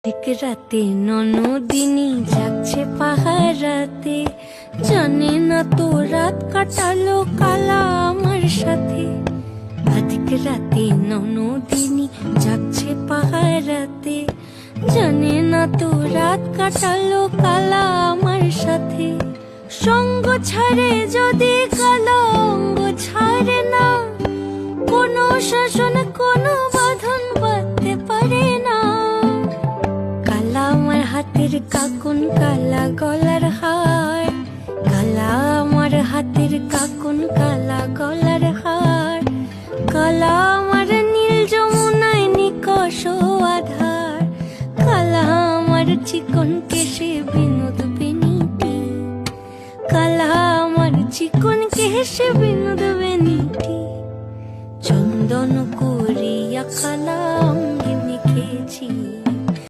ঠিক রাতে ননদিনী যাচ্ছে পাহারাতে, জানে না তো রাত কাটালো কালা আমার সাথে। আধিক রাতে ননদিনী যাচ্ছে পাহারাতে, জানে না তো রাত কাটালো কালা আমার সাথে। সঙ্গ ছাড়ে যদি কালো অঙ্গ ছাড়ে না, কোনো শাসন কোনো বাঁধন বাঁধতে পারে না। কালা আমার হাতের কাকুন কালা গলার হার, কালা আমার হাতের কাকুন কালা গলার হার। কালা আমার নীল যমুনায় নিকষ আধার, কালা আমার চিকন কেশে বিনোদ বেনিটি। কালা আমার চিকন কেশে বিনোদ বেনিটি। চন্দন করিয়া কালা